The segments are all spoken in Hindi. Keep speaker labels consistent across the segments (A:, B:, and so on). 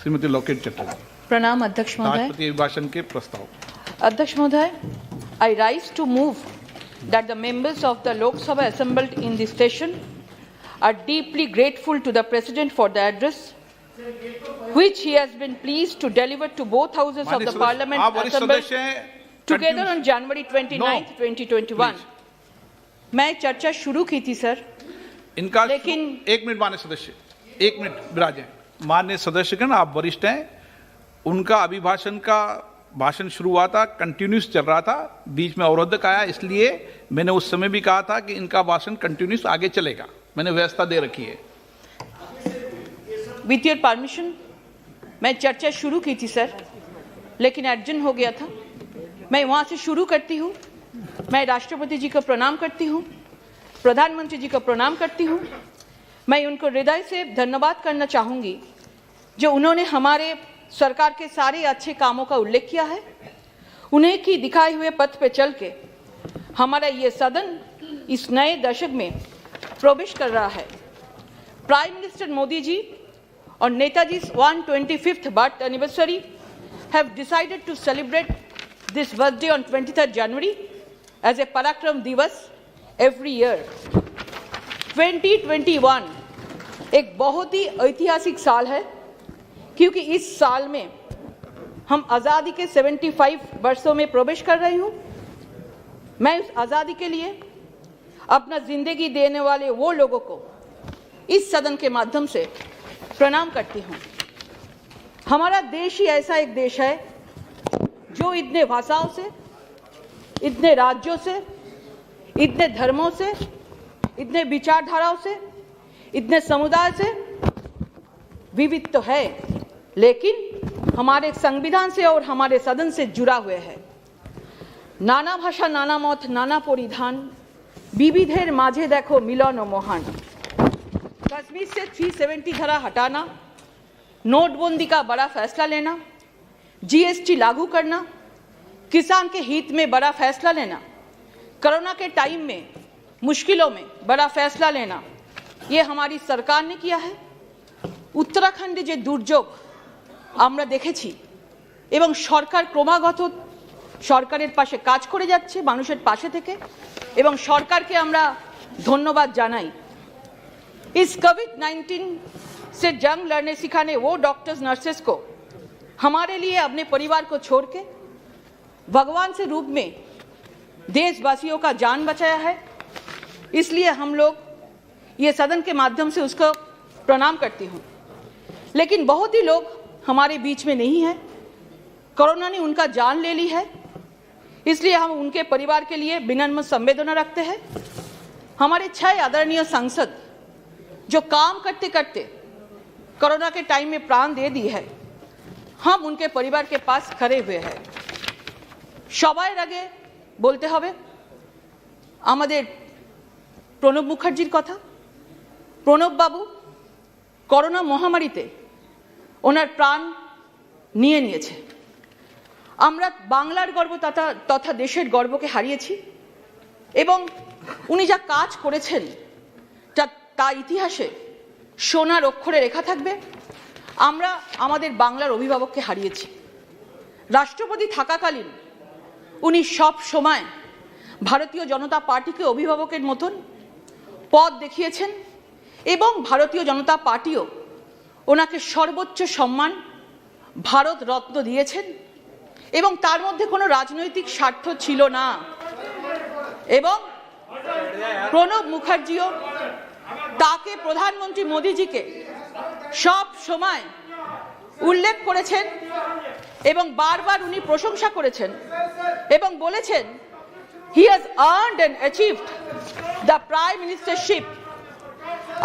A: श्रीमती लोकेट चटर्जी।
B: प्रणाम अध्यक्ष महोदय।
A: राष्ट्रपति अभिभाषण के प्रस्ताव।
B: अध्यक्ष महोदय, I rise to move that the members of the Lok Sabha assembled in this session are deeply grateful to the President for the address which he has been pleased to deliver to both houses of the Parliament assembled together on January 29, 2021. मैं चर्चा शुरू की थी सर,
A: इनका
B: लेकिन
A: एक मिनट मान्य सदस्य, एक मिनट विराजें। मान्य सदस्यगण, आप वरिष्ठ हैं, उनका अभिभाषण का भाषण शुरू हुआ था, कंटिन्यूस चल रहा था, बीच में अवरोधक आया, इसलिए मैंने उस समय भी कहा था कि इनका भाषण कंटिन्यूस आगे चलेगा। मैंने व्यवस्था दे रखी है।
B: विथ योर परमिशन, मैं चर्चा शुरू की थी सर, लेकिन अर्जेंट हो गया था। मैं वहां से शुरू करती हूँ। मैं राष्ट्रपति जी को प्रणाम करती हूँ, प्रधानमंत्री जी को प्रणाम करती हूँ। मैं उनको हृदय से धन्यवाद करना चाहूँगी जो उन्होंने हमारे सरकार के सारे अच्छे कामों का उल्लेख किया है। उन्हें की दिखाए हुए पथ पे चल के हमारा ये सदन इस नए दशक में प्रवेश कर रहा है। प्राइम मिनिस्टर मोदी जी और Netaji 125th birth anniversary have decided to celebrate this birthday on 23rd January as a Parakram Divas every year. 2021 एक बहुत ही ऐतिहासिक साल है, क्योंकि इस साल में हम आज़ादी के 75 वर्षों में प्रवेश कर रही हूँ। मैं उस आज़ादी के लिए अपना जिंदगी देने वाले वो लोगों को इस सदन के माध्यम से प्रणाम करती हूँ। हमारा देश ही ऐसा एक देश है जो इतने भाषाओं से, इतने राज्यों से, इतने धर्मों से, इतने विचारधाराओं से, इतने समुदाय से विविध तो है, लेकिन हमारे संविधान से और हमारे सदन से जुड़ा हुए है। नाना भाषा नाना मत नाना परिधान, विविधेर माझे देखो मिलन मोहन। कश्मीर से 370 धारा हटाना, नोटबंदी का बड़ा फैसला लेना, जीएसटी लागू करना, किसान के हित में बड़ा फैसला लेना, कोरोना के टाइम में मुश्किलों में बड़ा फैसला लेना, ये हमारी सरकार ने किया है। उत्तराखंडे जे दुर्योग আমরা দেখেছি এবং সরকার ক্রমাগত সরকারের পাশে কাজ করে যাচ্ছে, মানুষের পাশে থেকে, এবং সরকারকে আমরা ধন্যবাদ জানাই। इस कोविड-19 से जंग लड़ने सिखाने वो डॉक्टर्स नर्सेस को हमारे लिए अपने परिवार को छोड़ के भगवान से रूप में देशवासियों का जान बचाया है, इसलिए हम लोग ये सदन के माध्यम से उसको प्रणाम करती हूँ। लेकिन बहुत ही लोग हमारे बीच में नहीं है, कोरोना ने उनका जान ले ली है, इसलिए हम उनके परिवार के लिए विनम्र संवेदना रखते हैं। हमारे 6 आदरणीय सांसद जो काम करते करते कोरोना के टाइम में प्राण दे दी है, हम उनके परिवार के पास खड़े हुए हैं। সবার আগে বলতে হবে আমাদের প্রণব মুখার্জির কথা। প্রণব বাবু করোনা মহামারীতে ওনার প্রাণ নিয়ে নিয়েছে। আমরা বাংলার গর্ব তথা দেশের গর্বকে হারিয়েছি, এবং উনি যা কাজ করেছেন তা ইতিহাসে সোনার অক্ষরে লেখা থাকবে। আমরা আমাদের বাংলার অভিভাবককে হারিয়েছি। রাষ্ট্রপতি থাকাকালীন উনি সব সময় ভারতীয় জনতা পার্টিকে অভিভাবকের মতন পথ দেখিয়েছেন, এবং ভারতীয় জনতা পার্টিও ওনাকে সর্বোচ্চ সম্মান ভারত রত্ন দিয়েছেন, এবং তার মধ্যে কোনো রাজনৈতিক স্বার্থ ছিল না। এবং প্রণব মুখার্জিও তাকে প্রধানমন্ত্রী মোদিজিকে সব সময় উল্লেখ করেছেন এবং বারবার উনি প্রশংসা করেছেন এবং বলেছেন he has earned and achieved the prime ministership।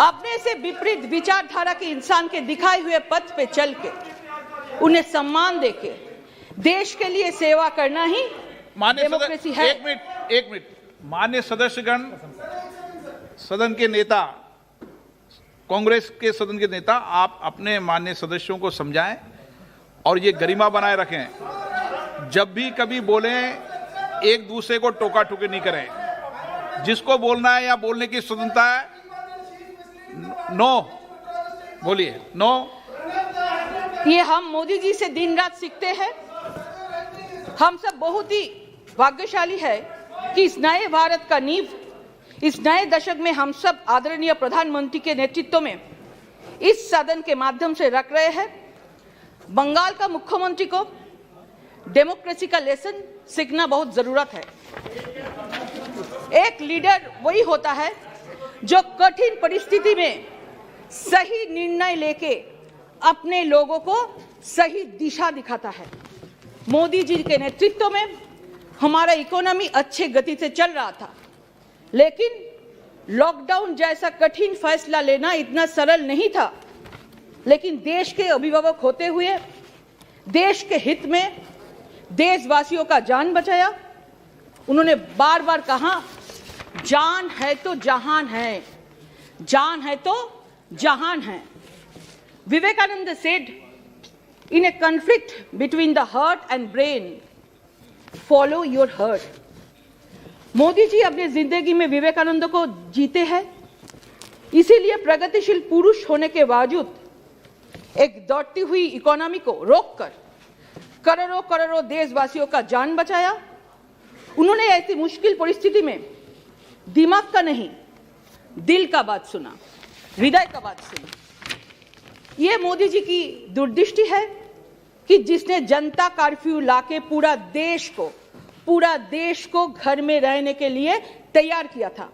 B: अपने से विपरीत विचारधारा के इंसान के दिखाए हुए पथ पे चल के उन्हें सम्मान देके देश के लिए सेवा करना ही डेमोक्रेसी है।
A: एक मिनट मान्य सदस्यगण, सदन के नेता, कांग्रेस के सदन के नेता, आप अपने मान्य सदस्यों को समझाएं और ये गरिमा बनाए रखें। जब भी कभी बोलें एक दूसरे को टोका टोकी नहीं करें। जिसको बोलना है या बोलने की स्वतंत्रता है, नो बोलिए, नो।
B: ये हम मोदी जी से दिन रात सीखते हैं। हम सब बहुत ही भाग्यशाली है कि इस नए भारत का नींव इस नए दशक में हम सब आदरणीय प्रधानमंत्री के नेतृत्व में इस सदन के माध्यम से रख रहे हैं। बंगाल का मुख्यमंत्री को डेमोक्रेसी का लेसन सीखना बहुत जरूरत है। एक लीडर वही होता है जो कठिन परिस्थिति में सही निर्णय लेके अपने लोगों को सही दिशा दिखाता है। मोदी जी के नेतृत्व में हमारा इकोनॉमी अच्छे गति से चल रहा था, लेकिन लॉकडाउन जैसा कठिन फैसला लेना इतना सरल नहीं था। लेकिन देश के अभिभावक होते हुए देश के हित में देशवासियों का जान बचाया। उन्होंने बार बार कहा, जान है तो जहान है, जान है तो जहान है। Vivekananda said, in a conflict between the heart and brain, follow your heart. Modi ji अपनी जिंदगी में विवेकानंद को जीते हैं, इसीलिए प्रगतिशील पुरुष होने के बावजूद एक दौड़ती हुई इकोनॉमी को रोककर करोड़ों करोड़ों देशवासियों का जान बचाया। उन्होंने ऐसी मुश्किल परिस्थिति में दिमाग का नहीं, दिल का बात सुना, हृदय का बात सुना। ये मोदी जी की दूरदृष्टि है कि जिसने जनता कर्फ्यू लाके पूरा देश को घर में रहने के लिए तैयार किया था,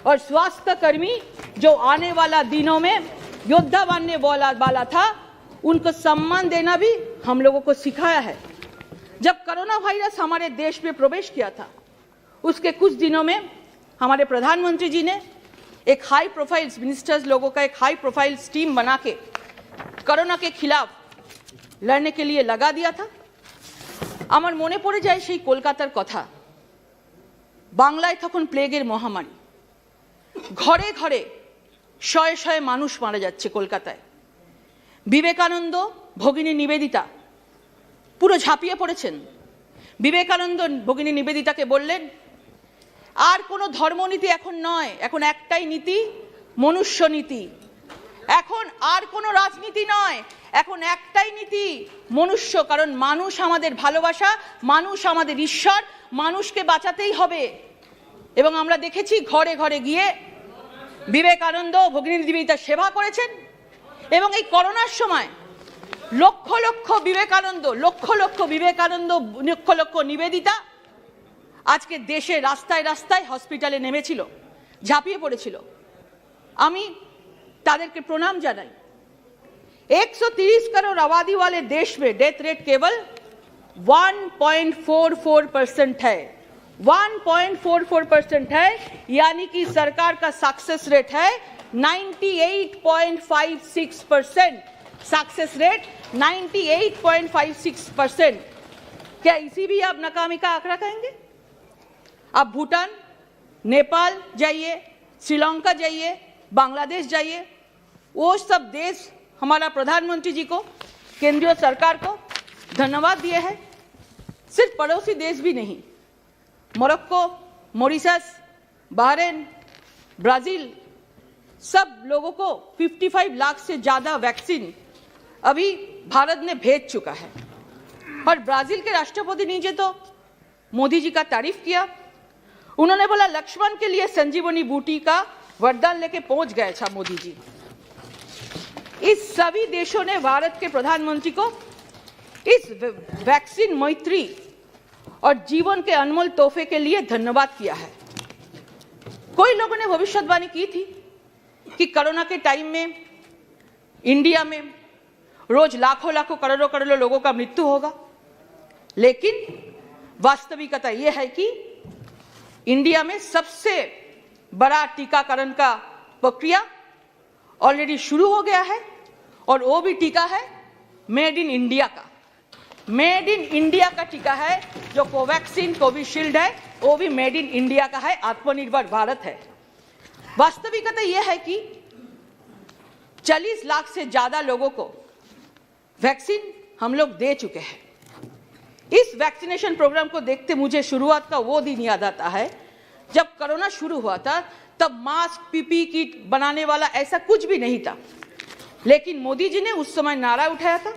B: और स्वास्थ्य कर्मी जो आने वाला दिनों में योद्धा बनने वाला था, उनको सम्मान देना भी हम लोगों को सिखाया है। जब कोरोना वायरस हमारे देश में प्रवेश किया था, उसके कुछ दिनों में हमारे प्रधानमंत्री जी ने एक हाई प्रोफाइल मिनिस्टर्स लोगों का एक हाई प्रोफाइल टीम बना के कोरोना के खिलाफ लड़ने के लिए लगा दिया था। আমার মনে পড়ে যায় সেই কলকাতার কথা। বাংলায় তখন প্লেগের মহামারী, ঘরে ঘরে শয়ে শয়ে মানুষ মারা যাচ্ছে কলকাতায়। বিবেকানন্দ, ভগিনী নিবেদিতা পুরো ঝাঁপিয়ে পড়েছেন। বিবেকানন্দ ভগিনী নিবেদিতাকে বললেন, আর কোনো ধর্মনীতি এখন নয়, এখন একটাই নীতি, মনুষ্য নীতি। এখন আর কোনো রাজনীতি নয়, এখন একটাই নীতি, মনুষ্য। কারণ মানুষ আমাদের ভালোবাসা, মানুষ আমাদের ঈশ্বর, মানুষকে বাঁচাতেই হবে। এবং আমরা দেখেছি ঘরে ঘরে গিয়ে বিবেকানন্দ ভগিনী নিবেদিতার সেবা করেছেন। এবং এই করোনার সময় লক্ষ লক্ষ বিবেকানন্দ, লক্ষ লক্ষ নিবেদিতা আজকে দেশে রাস্তায় রাস্তায় হসপিটালে নেমেছিল, ঝাঁপিয়ে পড়েছিল। আমি तादेरके प्रणाम जानाई। 130 करोड़ आबादी वाले देश में डेथ रेट केवल 1.44% है, 1.44% है। यानी कि सरकार का सक्सेस रेट है 98.56%। Success rate 98.56%। क्या इसी भी आप नाकामी का आंकड़ा कहेंगे? आप भूटान, नेपाल जाइए, श्रीलंका जाइए, बांग्लादेश जाइए, वो सब देश हमारा प्रधानमंत्री जी को, केंद्रीय सरकार को धन्यवाद दिए हैं। सिर्फ पड़ोसी देश भी नहीं, मोरक्को, मॉरिशस, बहरीन, ब्राजील, सब लोगों को 55 लाख से ज्यादा वैक्सीन अभी भारत ने भेज चुका है। और ब्राजील के राष्ट्रपति नीचे तो मोदी जी का तारीफ किया। उन्होंने बोला, लक्ष्मण के लिए संजीवनी बूटी का वरदान लेके पहुंच गए था मोदी जी। इस सभी देशों ने भारत के प्रधानमंत्री को इस वैक्सीन मैत्री और जीवन के अनमोल तोहफे के लिए धन्यवाद किया है। कोई लोगों ने भविष्यवाणी की थी कि कोरोना के टाइम में इंडिया में रोज लाखों लाखों करोड़ों करोड़ों लोगों का मृत्यु होगा, लेकिन वास्तविकता यह है कि इंडिया में सबसे बड़ा टीकाकरण का प्रक्रिया ऑलरेडी शुरू हो गया है। और वो भी टीका है मेड इन इंडिया का, मेड इन इंडिया का टीका है। जो कोवैक्सीन, कोविशील्ड है, वो भी मेड इन इंडिया का है, आत्मनिर्भर भारत है। वास्तविकता यह है कि 40 लाख से ज्यादा लोगों को वैक्सीन हम लोग दे चुके हैं। इस वैक्सीनेशन प्रोग्राम को देखते मुझे शुरुआत का वो दिन याद आता है जब कोरोना शुरू हुआ था। तब मास्क, पीपी किट बनाने वाला ऐसा कुछ भी नहीं था, लेकिन मोदी जी ने उस समय नारा उठाया था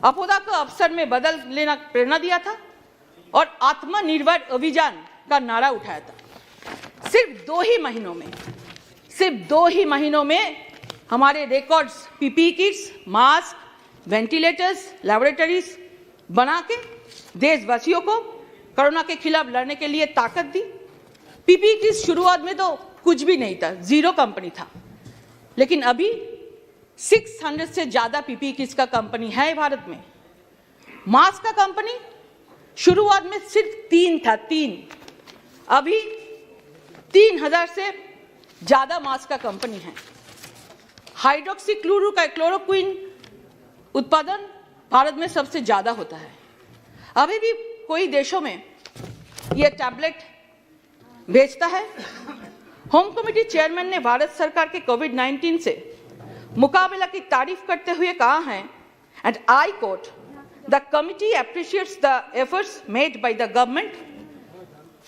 B: आपदा को अवसर में बदल लेना प्रेरणा दिया था और आत्मनिर्भर अभियान का नारा उठाया था। सिर्फ 2 ही महीनों में हमारे records PPE kits, mask, ventilators, laboratories बना के देशवासियों को कोरोना के खिलाफ लड़ने के लिए ताकत दी। पीपीई किट्स शुरुआत में तो कुछ भी नहीं था, 0 कंपनी था, लेकिन अभी 600 से ज्यादा पीपीई किट्स का कंपनी है भारत में। मास्क का कंपनी शुरुआत में सिर्फ 3 था, 3, अभी 3000 से ज्यादा मास्क का कंपनी है। हाइड्रोक्सी क्लोरोक्विन उत्पादन भारत में सबसे ज्यादा होता है। अभी भी कोई देशों में यह टैबलेट बेचता है। होम कमेटी चेयरमैन ने भारत सरकार के कोविड-19 से मुकाबला की तारीफ करते हुए कहा है, and I quote, the committee appreciates the efforts made by the government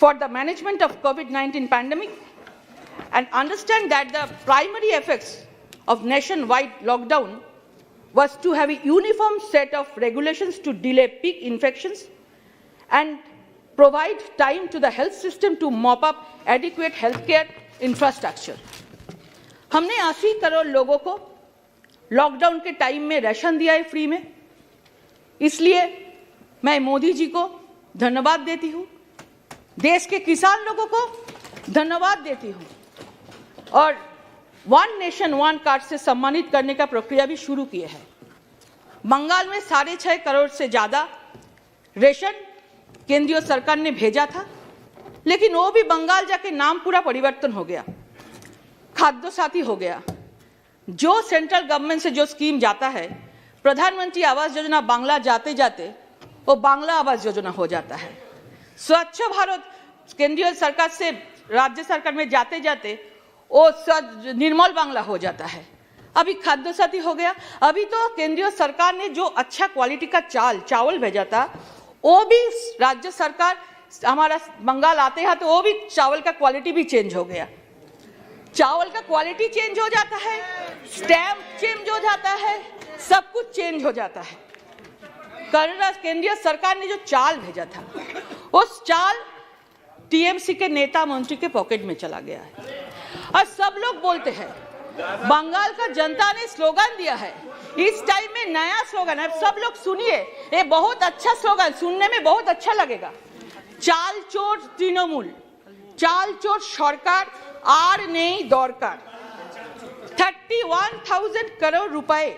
B: for the management of covid pandemic and understand that the primary effects of nationwide lockdown was to have a uniform set of regulations to delay peak infections and provide time to the health system to mop up adequate healthcare infrastructure. हमने 80 करोड़ लोगों को लॉकडाउन के टाइम में राशन दिया है फ्री में, इसलिए मैं मोदी जी को धन्यवाद देती हूँ, देश के किसान लोगों को धन्यवाद देती हूँ और 1 नेशन 1 कार्ड से सम्मानित करने का प्रक्रिया भी शुरू किए है। बंगाल में 6.5 करोड़ से ज्यादा रेशन केंद्रीय सरकार ने भेजा था, लेकिन वो भी बंगाल जाके नाम पूरा परिवर्तन हो गया, खाद्य साथी हो गया। जो सेंट्रल गवर्नमेंट से जो स्कीम जाता है, प्रधानमंत्री आवास योजना बांग्ला जाते जाते वो बांग्ला आवास योजना हो जाता है। स्वच्छ भारत केंद्रीय सरकार से राज्य सरकार में जाते जाते वो निर्मल बांग्ला हो जाता है। अभी खाद्य साथी हो गया। अभी तो केंद्रीय सरकार ने जो अच्छा क्वालिटी का चावल भेजा था, वो भी राज्य सरकार हमारा बंगाल आते हैं तो वो भी चावल का क्वालिटी भी चेंज हो गया। चावल का क्वालिटी चेंज हो जाता है, स्टैम्प चेंज हो जाता है, सब कुछ चेंज हो जाता है। केंद्रीय सरकार ने जो चाल भेजा था, उस चाल टीएमसी के नेता मंत्री के पॉकेट में चला गया है। और सब लोग बोलते हैं, बंगाल का जनता ने स्लोगन दिया है, इस टाइम में नया स्लोगन है, सब लोग सुनिए, ये बहुत अच्छा स्लोगन, सुनने में बहुत अच्छा लगेगा। चाल चोर तृणमूल, चाल चोर सरकार आर नहीं दरकार। 31,000 करोड़ रुपए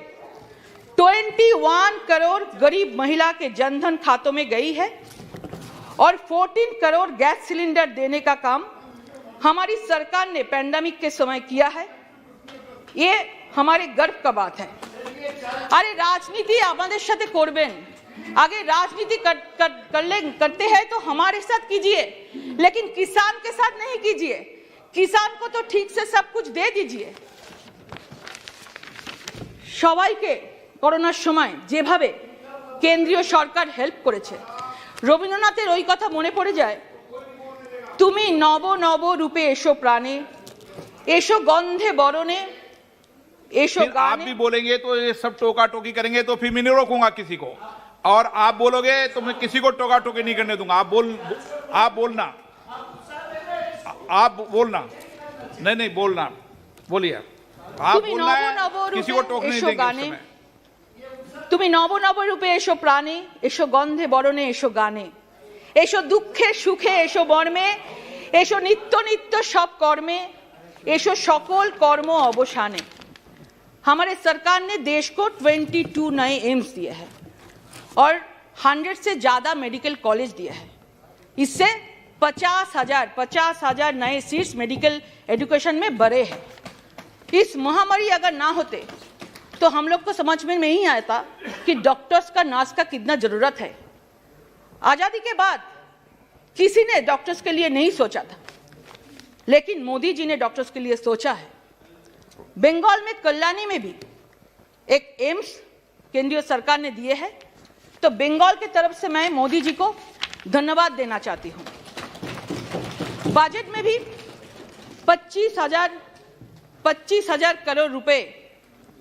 B: 21 करोड़ गरीब महिला के जनधन खातों में गई है और 14 करोड़ गैस सिलेंडर देने का काम हमारी सरकार ने पैंडेमिक के समय किया है। ये हमारे गर्व का बात है। अरे राजनीति আমাদের সাথে করবেন, आगे राजनीति करते हैं तो हमारे साथ कीजिए, लेकिन किसान के साथ नहीं कीजिए। किसान को तो ठीक से सब कुछ दे दीजिए। সবাইকে করোনার সময় যেভাবে কেন্দ্রীয় সরকার হেল্প করেছে, রবীন্দ্রনাথের ওই কথা মনে পড়ে যায়, তুমি নব নব রূপে এসো প্রাণে, এসো গন্ধে বরণে, एशो
A: आप भी बोलेंगे तो ये सब टोका टोकी करेंगे तो फिर मैं नहीं रोकूंगा किसी को, और आप बोलोगे तो मैं किसी को टोका टोकी नहीं करने दूंगा। आप बोलना नहीं बोलना, बोलिए। आप बोलना है, किसी को टोकने नहीं देंगे।
B: তুমি নব নব রূপে এসো প্রাণে, এসো গন্ধে বরণে, এসো গানে, এসো দুঃখে সুখে, এসো মর্মে, এসো নিত্য নিত্য সব কর্মে, এসো সকল কর্ম অবসানে। हमारे सरकार ने देश को 22 नए एम्स दिए हैं और 100 से ज्यादा मेडिकल कॉलेज दिए हैं। इससे 50,000 नए सीट्स मेडिकल एजुकेशन में बढ़े हैं। इस महामारी अगर ना होते तो हम लोग को समझ में नहीं आता कि डॉक्टर्स का नर्स का कितना जरूरत है। आजादी के बाद किसी ने डॉक्टर्स के लिए नहीं सोचा था, लेकिन मोदी जी ने डॉक्टर्स के लिए सोचा है। बंगाल में कल्याणी में भी एक एम्स केंद्रीय सरकार ने दिए हैं, तो बंगाल की तरफ से मैं मोदी जी को धन्यवाद देना चाहती हूं। बजट में भी 25,000 करोड़ रुपए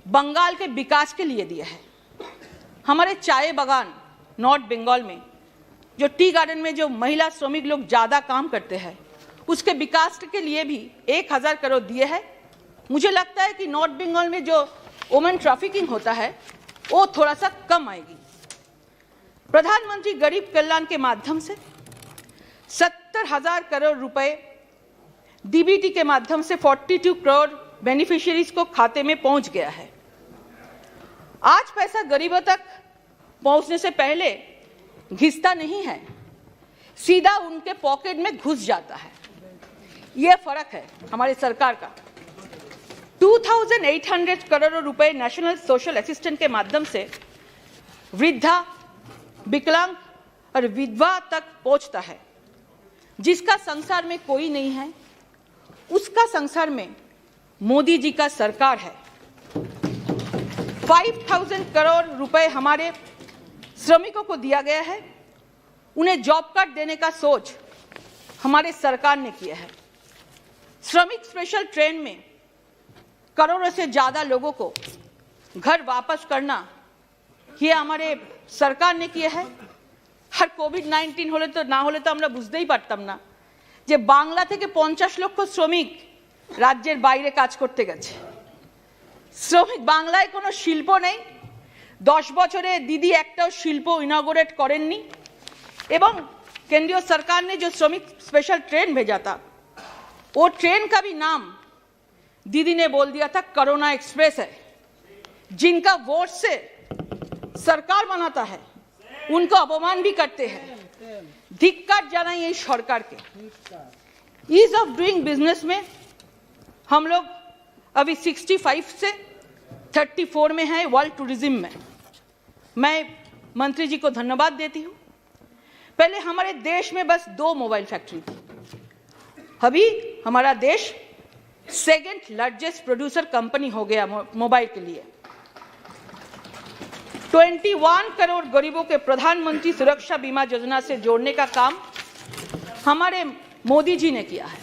B: बंगाल के विकास के लिए दिए हैं। हमारे चाय बागान नॉर्थ बंगाल में, जो टी गार्डन में जो महिला श्रमिक लोग ज़्यादा काम करते हैं, उसके विकास के लिए भी 1000 करोड़ दिए हैं। मुझे लगता है कि नॉर्थ बंगाल में जो वुमेन ट्रैफिकिंग होता है वो थोड़ा सा कम आएगी। प्रधानमंत्री गरीब कल्याण के माध्यम से 70,000 करोड़ रुपए, डीबीटी के माध्यम से 42 करोड़ बेनिफिशियरीज को खाते में पहुंच गया है। आज पैसा गरीबों तक पहुंचने से पहले घिसता नहीं है, सीधा उनके पॉकेट में घुस जाता है। यह फर्क है हमारी सरकार का। 2800 करोड़ रुपए नेशनल सोशल असिस्टेंस के माध्यम से वृद्धा, विकलांग और विधवा तक पहुंचता है। जिसका संसार में कोई नहीं है, उसका संसार में मोदी जी का सरकार है। 5000 करोड़ रुपए हमारे श्रमिकों को दिया गया है। उन्हें जॉब कार्ड देने का सोच हमारे सरकार ने किया है। श्रमिक स्पेशल ट्रेन में करोड़ों से ज्यादा लोगों को घर वापस करना, ये हमारे सरकार ने किया है। हर कोविड-19 হলে তো না হলে তো আমরা বুঝতেই পারতাম না যে বাংলা থেকে 50 লক্ষ শ্রমিক রাজ্যের বাইরে কাজ করতে গেছে। শ্রমিক বাংলায় কোনো শিল্প নেই। 10 বছরে দিদি একটাও শিল্প ইনॉगरेट করেননি এবং केंद्रीय सरकार ने जो श्रमिक स्पेशल ट्रेन भेजा था, वो ट्रेन का भी नाम दीदी ने बोल दिया था कोरोना एक्सप्रेस है। जिनका वोट से सरकार बनाता है उनको अपमान भी करते हैं। धिक्कार जानाइए इस सरकार के। ईज ऑफ डूइंग बिजनेस में हम लोग अभी 65 से 34 में है वर्ल्ड टूरिज्म में। मैं मंत्री जी को धन्यवाद देती हूँ। पहले हमारे देश में बस 2 मोबाइल फैक्ट्री थी, अभी हमारा देश सेकंड लार्जेस्ट प्रोड्यूसर कंपनी हो गया मोबाइल के लिए। 21 करोड़ गरीबों के प्रधानमंत्री सुरक्षा बीमा योजना से जोड़ने का काम हमारे मोदी जी ने किया है।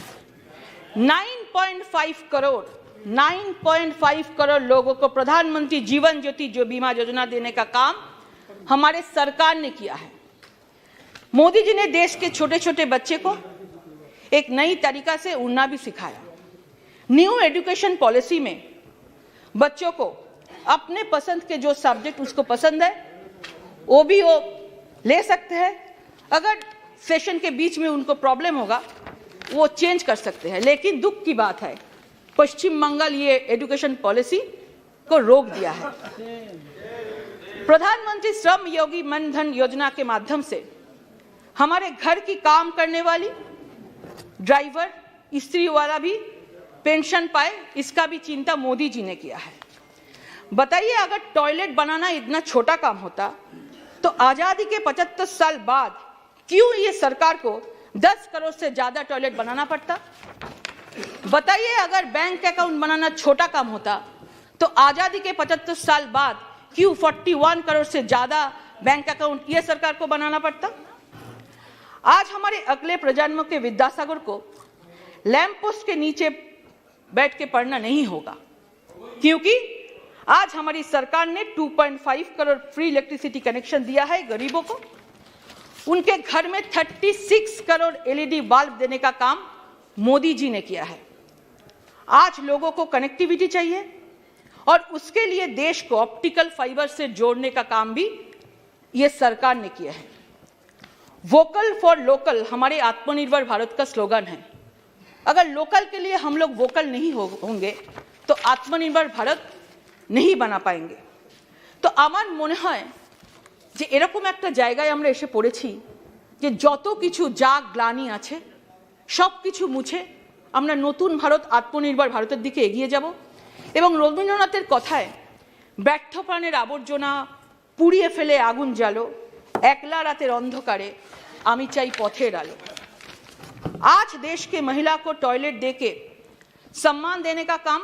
B: 9.5 करोड़ लोगों को प्रधानमंत्री जीवन ज्योति जो बीमा योजना देने का काम हमारे सरकार ने किया है। मोदी जी ने देश के छोटे छोटे बच्चे को एक नई तरीका से उड़ना भी सिखाया। न्यू एजुकेशन पॉलिसी में बच्चों को अपने पसंद के जो सब्जेक्ट उसको पसंद है वो भी वो ले सकते हैं। अगर सेशन के बीच में उनको प्रॉब्लम होगा वो चेंज कर सकते हैं। लेकिन दुख की बात है पश्चिम बंगाल ये एजुकेशन पॉलिसी को रोक दिया है। प्रधानमंत्री श्रम योगी मान धन योजना के माध्यम से हमारे घर की काम करने वाली ड्राइवर, स्त्री वाला भी पेंशन पाए, इसका भी चिंता मोदी जी ने किया है। बताइए अगर टॉयलेट बनाना इतना छोटा काम होता तो आजादी के 75 साल बाद क्यों ये सरकार को 10 करोड़ से ज्यादा टॉयलेट बनाना पड़ता? बताइए अगर बैंक अकाउंट बनाना छोटा काम होता तो आजादी के 75 साल बाद क्यों 41 करोड़ से ज्यादा बैंक अकाउंट ये सरकार को बनाना पड़ता? आज हमारे अगले प्रजन्म के विद्यासागर को लैंप पोस्ट के नीचे बैठ के पढ़ना नहीं होगा, क्योंकि आज हमारी सरकार ने 2.5 करोड़ फ्री इलेक्ट्रिसिटी कनेक्शन दिया है गरीबों को। उनके घर में 36 करोड़ एलईडी बल्ब देने का काम मोदी जी ने किया है। आज लोगों को कनेक्टिविटी चाहिए और उसके लिए देश को ऑप्टिकल फाइबर से जोड़ने का काम भी ये सरकार ने किया है। वोकल फॉर लोकल हमारे आत्मनिर्भर भारत का स्लोगन है। अगर लोकल के लिए हम लोग वोकल नहीं होंगे तो आत्मनिर्भर भारत नहीं बना पाएंगे। तो আমার মনে হয় যে এরকম একটা জায়গায় আমরা এসে পড়েছি যে যত কিছু যা গ্লানি আছে সব কিছু মুছে আমরা নতুন ভারত আত্মনির্ভর ভারতের দিকে এগিয়ে যাব। এবং রবীন্দ্রনাথের কথায় ব্যর্থ প্রাণের আবর্জনা পুড়িয়ে ফেলে আগুন জ্বালো, একলা রাতের অন্ধকারে আমি চাই পথের আলো। आज देश के महिला को टॉयलेट देके सम्मान देने का काम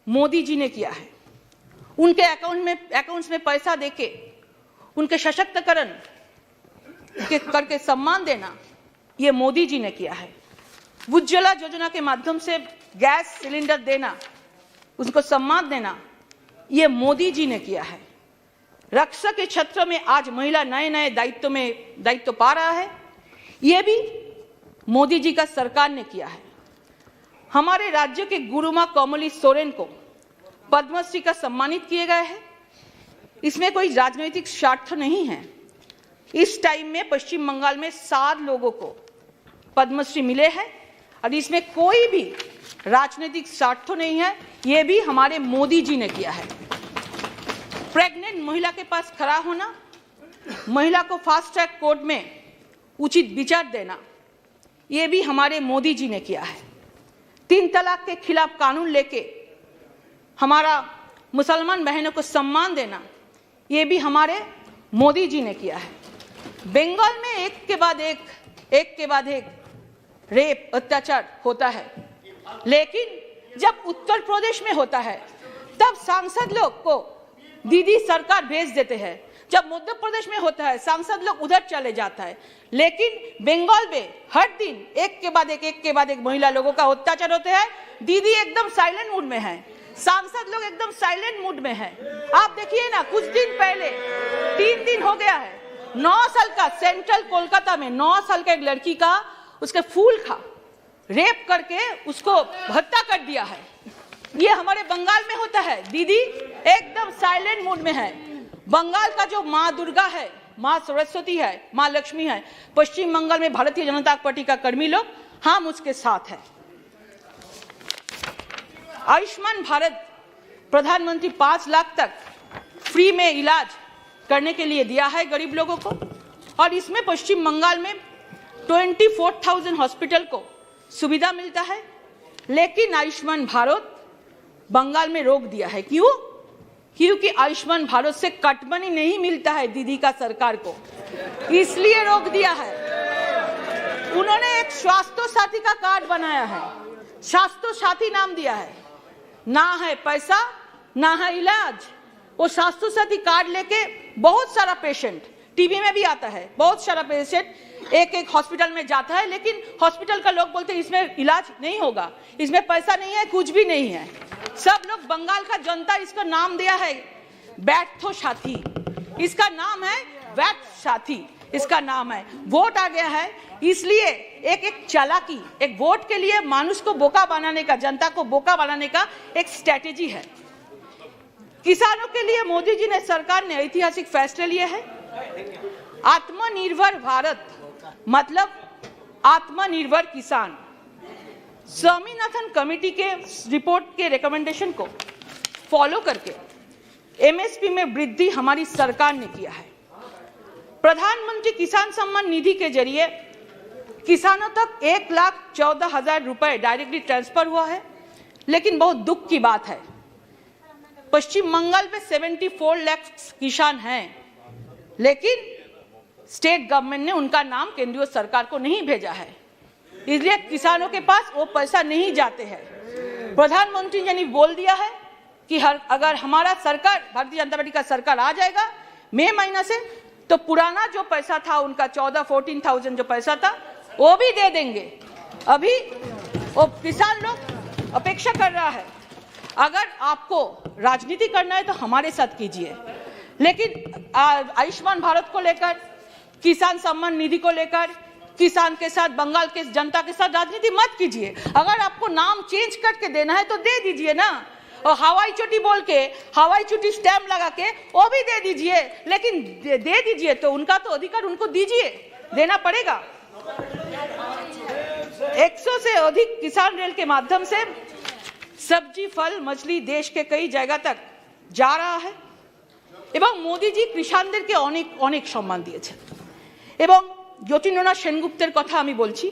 B: मोदी जी ने किया है। उनके अकाउंट्स में पैसा देके उनके सशक्तिकरण करके सम्मान देना ये मोदी जी ने किया है। उज्ज्वला योजना के माध्यम से गैस सिलेंडर देना, उसको सम्मान देना ये मोदी जी ने किया है। रक्षा के क्षेत्र में आज महिला नए नए दायित्व पा रहा है, ये भी मोदी जी का सरकार ने किया है। हमारे राज्य के गुरुमा कमली सोरेन को पद्मश्री का सम्मानित किए गए हैं। इसमें कोई राजनीतिक स्वार्थ नहीं है। इस टाइम में पश्चिम बंगाल में 7 लोगों को पद्मश्री मिले हैं और इसमें कोई भी राजनीतिक स्वार्थ नहीं है। ये भी हमारे मोदी जी ने किया है। प्रेग्नेंट महिला के पास खड़ा होना, महिला को फास्ट ट्रैक कोर्ट में उचित विचार देना, ये भी हमारे मोदी जी ने किया है। 3 तलाक के खिलाफ कानून लेके हमारा मुसलमान बहनों को सम्मान देना, ये भी हमारे मोदी जी ने किया है। बंगाल में एक के बाद एक रेप अत्याचार होता है, लेकिन जब उत्तर प्रदेश में होता है तब सांसद लोग को दीदी सरकार भेज देते हैं। जब मध्य प्रदेश में होता है सांसद लोग उधर चले जाता है, लेकिन बंगाल में हर दिन एक के बाद एक महिला लोगों का अत्याचार होता है। दीदी एकदम साइलेंट मूड में है, सांसद लोग एकदम साइलेंट मूड में है। आप देखिए ना, कुछ दिन पहले 3 दिन हो गया है, 9 साल का सेंट्रल कोलकाता में 9 साल का एक लड़की का उसके फूल खा रेप करके उसको हत्या कर दिया है। ये हमारे बंगाल में होता है। दीदी एकदम साइलेंट मूड में है। बंगाल का जो माँ दुर्गा है, माँ सरस्वती है, माँ लक्ष्मी है, पश्चिम बंगाल में भारतीय जनता पार्टी का कर्मी लोग हम उसके साथ है। आयुष्मान भारत प्रधानमंत्री 5 लाख तक फ्री में इलाज करने के लिए दिया है गरीब लोगों को, और इसमें पश्चिम बंगाल में 24,000 हॉस्पिटल को सुविधा मिलता है। लेकिन आयुष्मान भारत बंगाल में रोक दिया है। क्यों? क्योंकि आयुष्मान भारत से कट मनी नहीं मिलता है दीदी का सरकार को, इसलिए रोक दिया है। उन्होंने एक स्वास्थ्य साथी का कार्ड बनाया है, स्वास्थ्य साथी नाम दिया है। ना है पैसा, ना है इलाज। वो स्वास्थ्य साथी कार्ड लेके बहुत सारा पेशेंट, टीवी में भी आता है, बहुत सारा पेशेंट एक हॉस्पिटल में जाता है, लेकिन हॉस्पिटल का लोग बोलते हैं इसमें इलाज नहीं होगा, इसमें पैसा नहीं है, कुछ भी नहीं है। सब लोग, बंगाल का जनता इसका नाम दिया है बैठो साथी, इसका नाम है वैट साथी, इसका नाम है। वोट आ गया है, इसलिए एक चालाकी, एक वोट के लिए मानुष को बोका बनाने का, जनता को बोका बनाने का एक स्ट्रेटेजी है। किसानों के लिए मोदी जी ने, सरकार ने ऐतिहासिक फैसले लिए हैं। आत्मनिर्भर भारत मतलब आत्मनिर्भर किसान। स्वामीनाथन कमेटी के रिपोर्ट के रिकमेंडेशन को फॉलो करके एमएसपी में वृद्धि हमारी सरकार ने किया है। प्रधानमंत्री किसान सम्मान निधि के जरिए किसानों तक 1,14,000 रुपए डायरेक्टली ट्रांसफर हुआ है। लेकिन बहुत दुख की बात है, पश्चिम बंगाल में 74 लाख किसान हैं, लेकिन स्टेट गवर्नमेंट ने उनका नाम केंद्रीय सरकार को नहीं भेजा है, इसलिए किसानों के पास वो पैसा नहीं जाते हैं। प्रधानमंत्री जी ने बोल दिया है कि अगर हमारा सरकार, भारतीय जनता पार्टी का सरकार आ जाएगा मई महीना से, तो पुराना जो पैसा था उनका 14,000 जो पैसा था वो भी दे देंगे। अभी वो किसान लोग अपेक्षा कर रहा है, अगर आपको राजनीति करना है तो हमारे साथ कीजिए, लेकिन आयुष्मान भारत को लेकर, किसान सम्मान निधि को लेकर किसान के साथ, बंगाल के जनता के साथ राजनीति मत कीजिए। अगर आपको नाम चेंज करके देना है तो दे दीजिए ना, और हवाई चोटी बोल के, हवाई चोटी स्टैम्प लगा के वो भी दे दीजिए, लेकिन दे दीजिए तो उनका तो अधिकार उनको दीजिए, देना पड़ेगा। 100 से अधिक किसान रेल के माध्यम से सब्जी, फल, मछली देश के कई जगह तक जा रहा है এবং মোদি জি কৃষকদেরকে অনেক অনেক সম্মান দিয়েছেন। এবং যতীন্দ্রনাথ সেনগুপ্তের কথা আমি বলছি,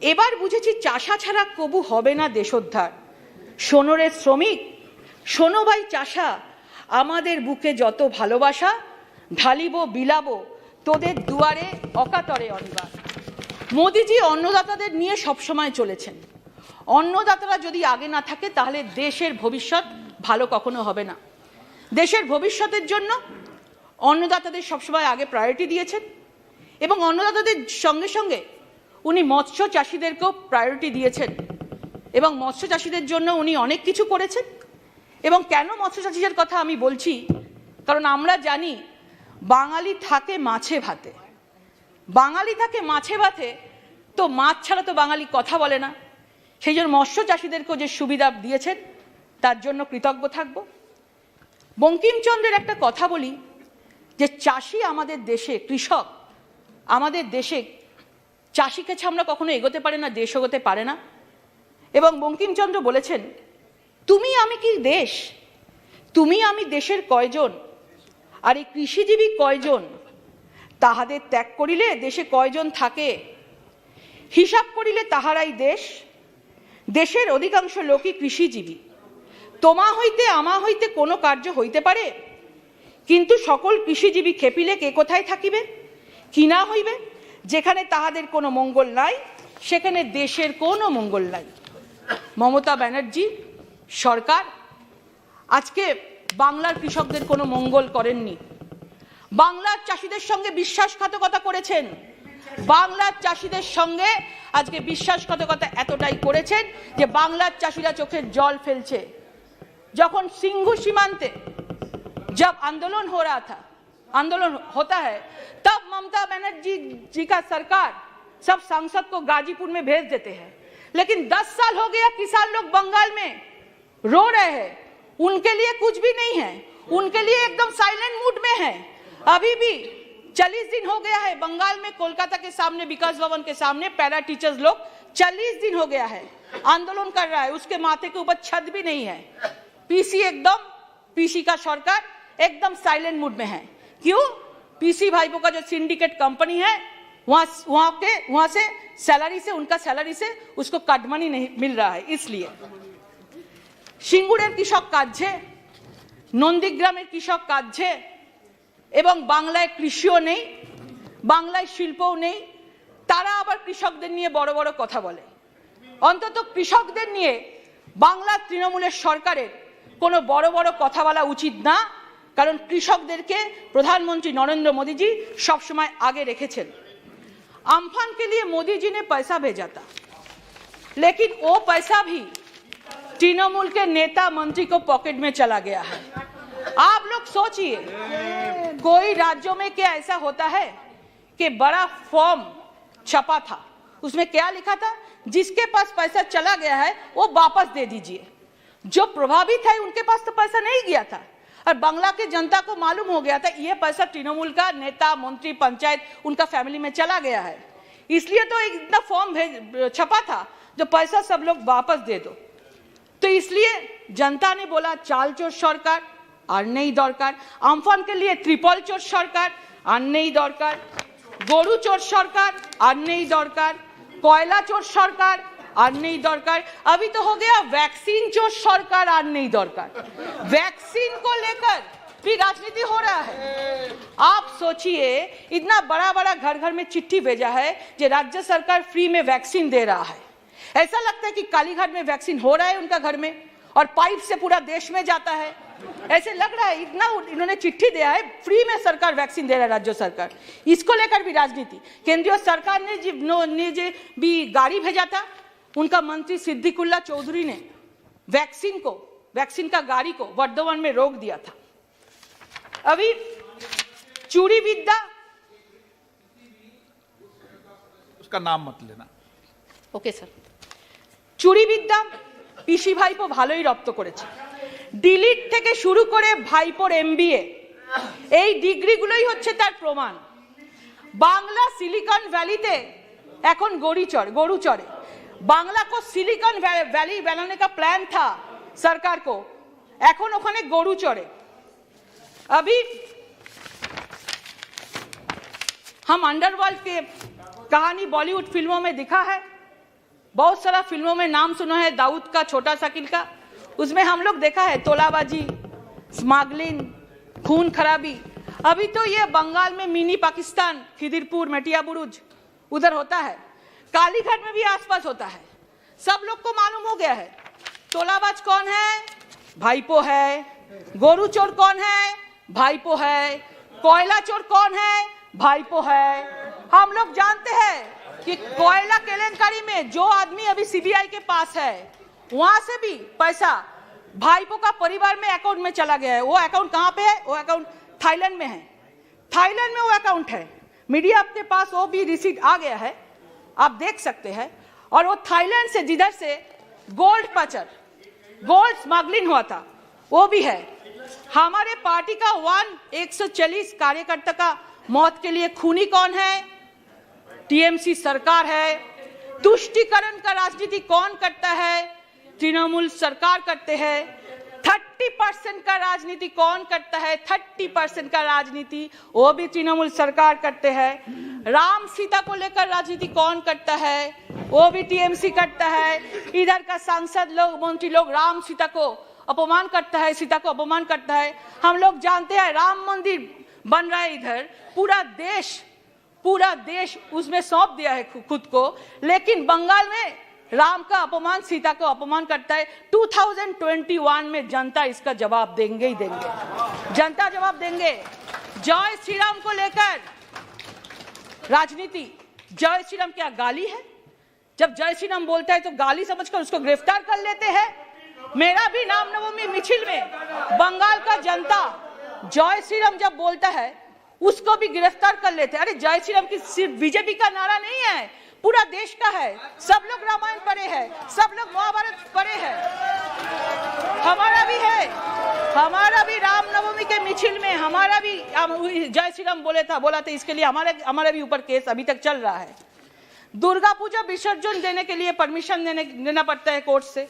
B: এবার বুঝেছি চাষা ছাড়া কবু হবে না দেশোদ্ধার। শোনো রে শ্রমিক, শোনো ভাই চাষা, আমাদের বুকে যত ভালোবাসা ঢালিব বিলাবো তোদের দুয়ারে অকাতরে অনিবার। মোদিজি অন্নদাতাদের নিয়ে সবসময় চলেছেন। অন্নদাতারা যদি আগে না থাকে তাহলে দেশের ভবিষ্যৎ ভালো কখনো হবে না। দেশের ভবিষ্যতের জন্য অন্নদাতাদের সবসময় আগে প্রায়োরিটি দিয়েছেন এবং অন্নদাতাদের সঙ্গে সঙ্গে উনি মৎস্য চাষীদেরকেও প্রায়োরিটি দিয়েছেন এবং মৎস্য চাষীদের জন্য উনি অনেক কিছু করেছেন। এবং কেন মৎস্য চাষীদের কথা আমি বলছি, কারণ আমরা জানি বাঙালি থাকে মাছে ভাতে, বাঙালি থাকে মাছে ভাতে, তো মাছ ছাড়া তো বাঙালি কথা বলে না। সেই জন্য মৎস্য চাষিদেরকেও যে সুবিধা দিয়েছেন তার জন্য কৃতজ্ঞ থাকব। বঙ্কিমচন্দ্রের একটা কথা বলি যে চাষি আমাদের দেশে, কৃষক আমাদের দেশে, চাষিকে ছাড়া আমরা কখনো এগোতে পারে না, দেশ এগোতে পারে না। এবং বঙ্কিমচন্দ্র বলেছেন, তুমি আমি কি দেশ, তুমি আমি দেশের কয়জন, আর এই কৃষিজীবী কয়জন, তাহাদের ত্যাগ করিলে দেশে কয়জন থাকে, হিসাব করিলে তাহারাই দেশ, দেশের অধিকাংশ লোকই কৃষিজীবী। তোমা হইতে আমা হইতে কোনো কার্য হইতে পারে, কিন্তু সকল কৃষিজীবী খেপিলে কে কোথায় থাকিবে, কি না হইবে, যেখানে তাহাদের কোনো মঙ্গল নাই সেখানে দেশের কোনো মঙ্গল নাই। মমতা ব্যানার্জি সরকার আজকে বাংলার কৃষকদের কোনো মঙ্গল করেননি, বাংলার চাষিদের সঙ্গে বিশ্বাসঘাতকতা করেছেন। বাংলার চাষিদের সঙ্গে আজকে বিশ্বাসঘাতকতা এতটাই করেছেন যে বাংলার চাষিরা চোখের জল ফেলছে। যখন সিংহু सीमांते जब आंदोलन हो रहा था, आंदोलन होता है, तब ममता बनर्जी जी का सरकार सब सांसद को गाजीपुर में भेज देते हैं। लेकिन 10 साल हो गया किसान लोग बंगाल में रो रहे हैं, उनके लिए कुछ भी नहीं है, उनके लिए एकदम साइलेंट मूड में है। अभी भी 40 दिन हो गया है बंगाल में, कोलकाता के सामने विकास भवन के सामने पैरा टीचर्स लोग 40 दिन हो गया है आंदोलन कर रहा है, उसके माथे के ऊपर छत भी नहीं है। पीसी एकदम, पीसी का सरकार एकदम साइलेंट मूड में है। क्यों? पीसी भाइपों का जो सिंडिकेट कंपनी है वहां से सैलरी से, उनका सैलरी से उसको कट मनी नहीं मिल रहा है, इसलिए। সিঙ্গুরের কৃষক কাঁদছে, নন্দীগ্রামের কৃষক কাঁদছে, এবং বাংলায় কৃষিও নেই, বাংলায় শিল্পও নেই, তারা আবার কৃষকদের নিয়ে বড় বড় কথা বলে। অন্তত কৃষকদের নিয়ে বাংলার তৃণমূলের সরকারের কোনো বড় বড় কথা বলা উচিত না, কারণ কৃষকদেরকে प्रधानमंत्री नरेंद्र मोदी जी सब समय आगे रेखेছেন। अम्फान के लिए मोदी जी ने पैसा भेजा था, लेकिन वो पैसा भी तृणमूल के नेता मंत्री को पॉकेट में चला गया है। आप लोग सोचिए, कोई राज्यों में क्या ऐसा होता है कि बड़ा फॉर्म छपा था, उसमें क्या लिखा था, जिसके पास पैसा चला गया है वो वापस दे दीजिए। जो प्रभावित है उनके पास तो पैसा नहीं गया था, और बांग्ला की जनता को मालूम हो गया था ये पैसा तृणमूल का नेता, मंत्री, पंचायत, उनका फैमिली में चला गया है, इसलिए तो एक इतना फॉर्म छपा था जो पैसा सब लोग वापस दे दो। तो इसलिए जनता ने बोला चाल चोर सरकार আর নেই দরকার, আমফান के लिए त्रिपल चोर सरकार আর নেই দরকার, গরু চোর সরকার আর নেই দরকার, কয়লা চোর সরকার আর নেই দরकार, अभी तो हो गया वैक्सीन चोर सरकार আর নেই दरकार। वैक्सीन को लेकर भी राजनीति हो रहा है। आप सोचिए, इतना बड़ा बड़ा घर घर में चिट्ठी भेजा है कि राज्य सरकार फ्री में वैक्सीन दे रहा है। ऐसा लगता है कि कालीघाट में वैक्सीन हो रहा है उनका घर में, और पाइप से पूरा देश में जाता है, ऐसे लग रहा है। इतना इन्होंने चिट्ठी दिया है, फ्री में सरकार वैक्सीन दे रहा है राज्य सरकार। इसको लेकर भी राजनीति। केंद्रीय सरकार ने जो भी गाड़ी भेजा था, उनका मंत्री सिद्दीकुल्ला चौधरी ने वैक्सीन का गाड़ी को वर्धमान में रोक दिया था। अभी चूड़ी विद्या,
A: उसका नाम मत लेना।
B: Okay sir. चूड़ी विद्या পিসি ভাইপো ভালোই রপ্ত করেছে। ডিলিট থেকে শুরু করে ভাইপোর এমবিএ, এই ডিগ্রিগুলোই হচ্ছে তার প্রমাণ। বাংলা সিলিকন ভ্যালিতে এখন গরু চড়ে। बांग्ला को सिलिकॉन वैली बनाने का प्लान था सरकार को, এখন ওখানে গরু চড়ে। अभी हम अंडरवर्ल्ड के कहानी बॉलीवुड फिल्मों में दिखा है, बहुत सारा फिल्मों में नाम सुना है दाऊद का, छोटा साकिल का, उसमें हम लोग देखा है तोलाबाजी, स्मगलिंग, खून खराबी। अभी तो ये बंगाल में मिनी पाकिस्तान, खिदिरपुर, मेटिया बुरुज उधर होता है, कालीघाट में भी आसपास होता है। सब लोग को मालूम हो गया है तोलाबाज कौन है, भाईपो है, गोरू चोर कौन है, भाईपो है, कोयला चोर कौन है, भाईपो है। हम लोग जानते हैं कि कोयला केलेंकारी में जो आदमी अभी सीबीआई के पास है, वहां से भी पैसा भाईपों का परिवार में अकाउंट में चला गया है। वो अकाउंट कहां पे है? वो अकाउंट थाईलैंड में है। थाईलैंड में वो अकाउंट है। मीडिया आपके पास वो भी रिसीट आ गया है, आप देख सकते हैं। और वो थाईलैंड से जिधर से गोल्ड पाचर, गोल्ड स्मगलिंग हुआ था, वो भी है। हमारे पार्टी का 140 कार्यकर्ता का मौत के लिए खूनी कौन है? टीएमसी सरकार है। तुष्टीकरण का राजनीति कौन करता है? तृणमूल सरकार करते हैं। 30% का राजनीति कौन करता है? 30% का राजनीति वो भी तृणमूल सरकार करते हैं। राम सीता को लेकर राजनीति कौन करता है? वो भी टीएमसी करता है। इधर का सांसद लोग, मंत्री लोग राम सीता को अपमान करता है, सीता को अपमान करता है। हम लोग जानते हैं राम मंदिर बन रहा है इधर, पूरा देश उसमें सौंप दिया है खुद को, लेकिन बंगाल में राम का अपमान, सीता को अपमान करता है। 2021 में जनता इसका जवाब देंगे ही देंगे, जनता जवाब देंगे। जय श्री राम को लेकर राजनीति, जय श्री राम क्या गाली है? जब जय श्री राम बोलता है तो गाली समझकर उसको गिरफ्तार कर लेते हैं। मेरा भी रामनवमी मिছিল में बंगाल का जनता जय श्री राम जब बोलता है उसको भी गिरफ्तार कर लेते हैं। अरे जय श्री राम की सिर्फ बीजेपी का नारा नहीं है, पूरा देश का है। सब लोग रामायण पढ़े हैं, सब लोग महाभारत पढ़े हैं, हमारा भी है। हमारा भी रामनवमी के मिছিল में हमारा भी जय श्री राम बोला था। इसके लिए हमारा भी ऊपर केस अभी तक चल रहा है। दुर्गा पूजा विसर्जन देने के लिए परमिशन लेना पड़ता है कोर्ट से।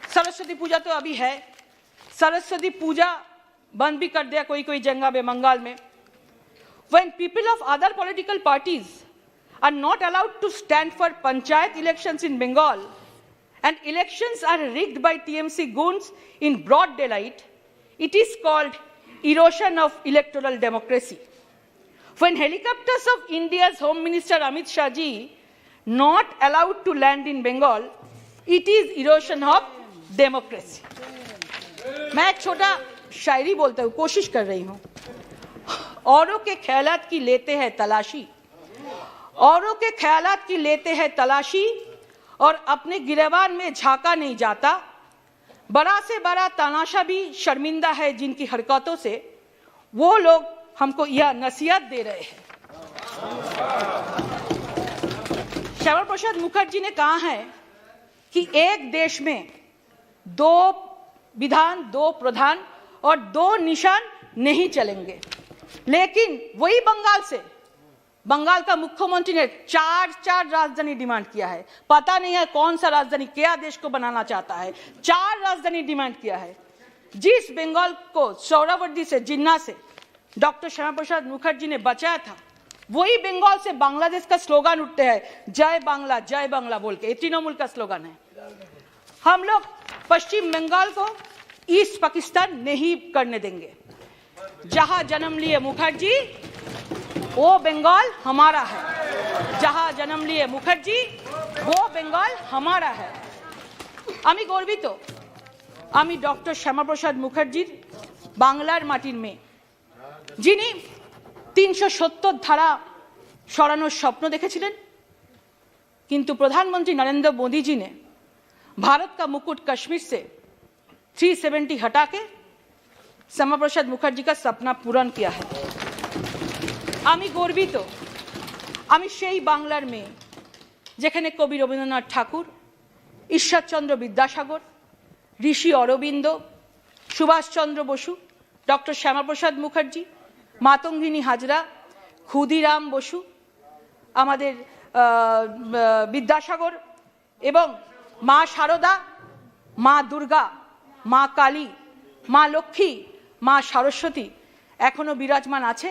B: सरस्वती पूजा तो अभी है, सरस्वती पूजा बंद भी कर दिया कोई जगह में बंगाल में। When people of other political parties are not allowed to stand for panchayat elections in Bengal and elections are rigged by TMC goons in broad daylight, it is called erosion of electoral democracy. When helicopters of India's Home Minister Amit Shah ji not allowed to land in Bengal, it is erosion of democracy. मैं एक छोटा शायरी बोलता हूँ, कोशिश कर रही हूँ। औरों के ख्यालात की लेते हैं तलाशी, औरों के ख्यालात की लेते हैं तलाशी, और अपने गिरेबान में झांका नहीं जाता। बड़ा से बड़ा तानाशाह भी शर्मिंदा है जिनकी हरकतों से, वो लोग हमको यह नसीहत दे रहे हैं। श्यामा प्रसाद मुखर्जी ने कहा है कि एक देश में 2 विधान, 2 प्रधान और 2 निशान नहीं चलेंगे। लेकिन वही बंगाल का मुख्यमंत्री ने 4 राजधानी डिमांड किया है। पता नहीं है कौन सा राजधानी, क्या देश को बनाना चाहता है। 4 राजधानी डिमांड किया है। जिस बंगाल को सोहरावर्दी से, जिन्ना से डॉक्टर श्यामा प्रसाद मुखर्जी ने बचाया था, वही बंगाल से बांग्लादेश का स्लोगन उठते हैं, जय बांग्ला बोल के। तृणमूल का स्लोगन है। हम लोग पश्चिम बंगाल को ईस्ट पाकिस्तान नहीं करने देंगे। जहां जन्म लिए मुखर्जी वो बंगाल हमारा है। जहां जन्म लिए मुखर्जी वो बंगाल हमारा है। আমি গর্বিত, আমি ডক্টর শ্যামাপ্রসাদ মুখার্জির বাংলার মাটির মেয়ে, যিনি 370 ধারা সরানোর স্বপ্ন দেখেছিলেন, কিন্তু प्रधानमंत्री नरेंद्र मोदी जी ने भारत का मुकुट कश्मीर से 370 हटा के श्यामा प्रसाद मुखर्जी का सपना पूर्ण किया है। আমি গর্বিত, আমি সেই বাংলার মেয়ে যেখানে কবি রবীন্দ্রনাথ ঠাকুর, ঈশ্বরচন্দ্র বিদ্যাসাগর, ঋষি অরবিন্দ, সুভাষচন্দ্র বসু, ডক্টর শ্যামাপ্রসাদ মুখার্জি, মাতঙ্গিনী হাজরা, ক্ষুদিরাম বসু, আমাদের বিদ্যাসাগর এবং মা শারদা, মা দুর্গা, মা কালী, মা লক্ষ্মী, মা সরস্বতী এখনো বিরাজমান আছে।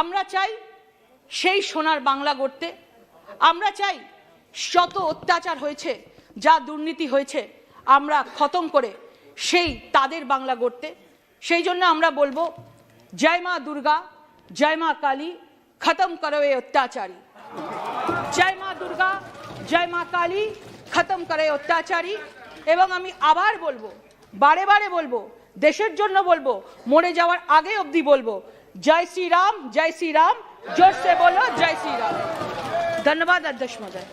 B: আমরা চাই সেই সোনার বাংলা গড়তে। আমরা চাই যত অত্যাচার হয়েছে, যা দুর্নীতি হয়েছে, আমরা খতম করে সেই তাদের বাংলা গড়তে। সেই জন্য আমরা বলবো, জয় মা দুর্গা, জয় মা কালী, খতম করো এই অত্যাচারী। জয় মা দুর্গা, জয় মা কালী, খতম করে অত্যাচারী। এবং আমি আবার বলবো, বারে বারে বলবো, দেশের জন্য বলবো, মরে যাওয়ার আগে অবধি বলবো, जय श्री राम, जय श्री राम, जोर से बोलो जय श्री राम। धन्यवाद अध्यक्ष महोदय।